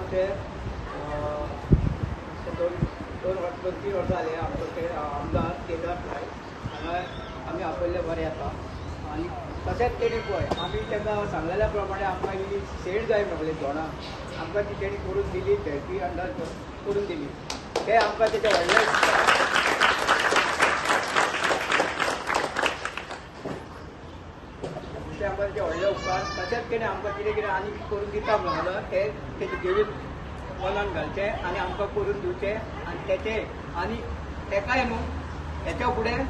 आमचे दोन तीन वर्सां जाले आमचे आमदार केदार नाय हांगा आमी आपयल्ले बरें येता आनी तशेंच तेणी पळय आमी ताका सांगलेल्या प्रमाणे आमकां ही सेड जाय म्हणले दोणां आमकां ती तेणी करून दिली झेडपी अंडर करून दिली ते आमकां तेचे व्हडले ते आमकां तेचे व्हडले उपकार तशेंच तेणी आमकां कितें कितें आनी करून दिता म्हणून ते तेचे देवीन मनान घालचें आनी आमकां करून दिवचें आनी तेचे आनी तेकाय न्हू हेच्या फुडें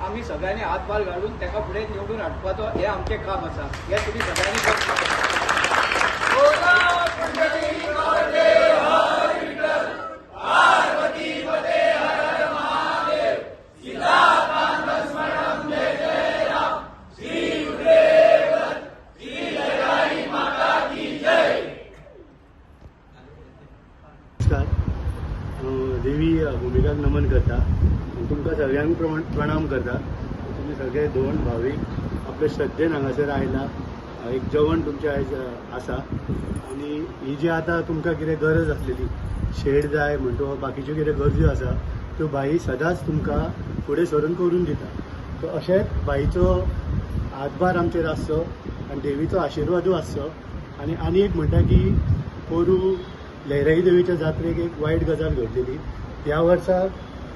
आमी सगळ्यांनी हातभार घालून तेका फुडें निवडून हाडपाचो हें आमचें काम आसा हें तुमी सगळ्यांनी करपाक देवी भुमिकाक नमन करता तुमकां सगळ्यांक प्रणाम करता तुमी सगळे दोन भावीक आपले श्रद्धेन हांगासर आयला एक जेवण तुमचे आयज आसा आनी ही जी आतां तुमकां कितें गरज आसलेली शेड जाय म्हणटो बाकीच्यो कितें गरजो आसा त्यो बाई सदांच तुमकां फुडें सरून करून दिता सो अशेंच बाईचो हातभार आमचेर आसचो आनी देवीचो आशिर्वादूय आसचो आनी एक म्हणटा की पोरू लयराई देवीच्या जात्रेक एक वायट गजाल घडलेली ह्या वर्सा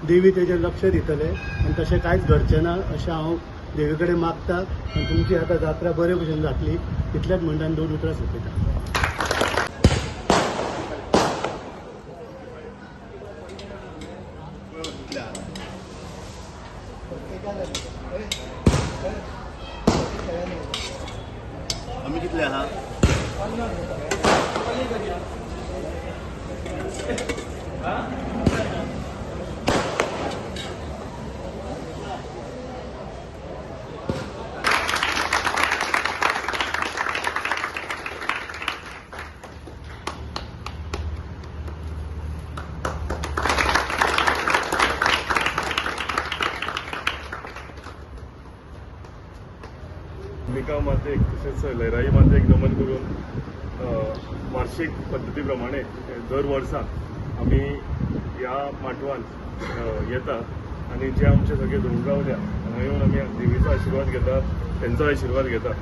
देवी तेजेर लक्ष दितले आनी तशें कांयच घडचें ना अशें हांव देवी कडेन मागता आनी तुमची आतां जात्रा बरे भशेन जातली इतल्याच म्हणटा आनी 2 उतरां सोंपयता आमी कितले आहा भूमिका मातेक तसेच लयराई मातेक नमन करून वार्षिक पद्धती प्रमाणे दर वर्सा आमी ह्या माटवान येता आनी जे आमचे सगळे दोंगरावल्या हांगा येवन आमी देवीचो आशिर्वाद घेता तेंचो आशिर्वाद घेता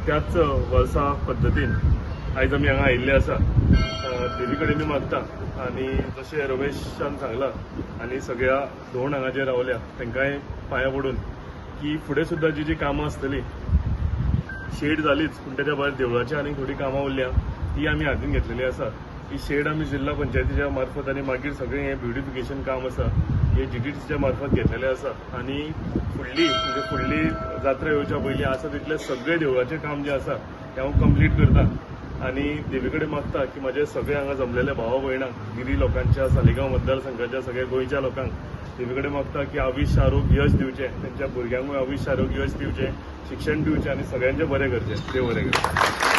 त्याच वर्सा पद्दतीन आयज आमी हांगा आयिल्ले आसा देवी कडेन मी मागता आनी जशें रमेशान सांगलां आनी सगळ्या धोंड हांगा जे रावल्या तांकांय पांया पडून की फुडें सुद्दां जी कामां आसतलीं शेड जालीच पूण तेच्या भायर देवळाची आनी थोडी कामां उरल्या ती आमी हातीन घेतलेली आसा ही शेड आमी जिल्हा पंचायतीच्या मार्फत आनी मागीर सगळें हें ब्युटिफिकेशन काम आसा हे GTDCच्या मार्फत घेतलेलें आसा आनी फुडली जात्रा येवच्या पयलीं आसा तितले सगळे देवळाचें काम जें आसा तें हांव कंप्लीट करता आनी देवी कडेन मागता की म्हाजे सगळे हांगा जमलेले भावा भयणांक गिरी लोकांच्या सालिगांव मतदारसंघाच्या सगळ्या गोंयच्या लोकांक देवी कडेन मागता की आयुश्य आरोग्य यश दिवचें तेंच्या भुरग्यांकूय आयुश्य आरोग्य यश दिवचें शिक्षण दिवचें आनी सगळ्यांचें बरें करचें देव बरें करचें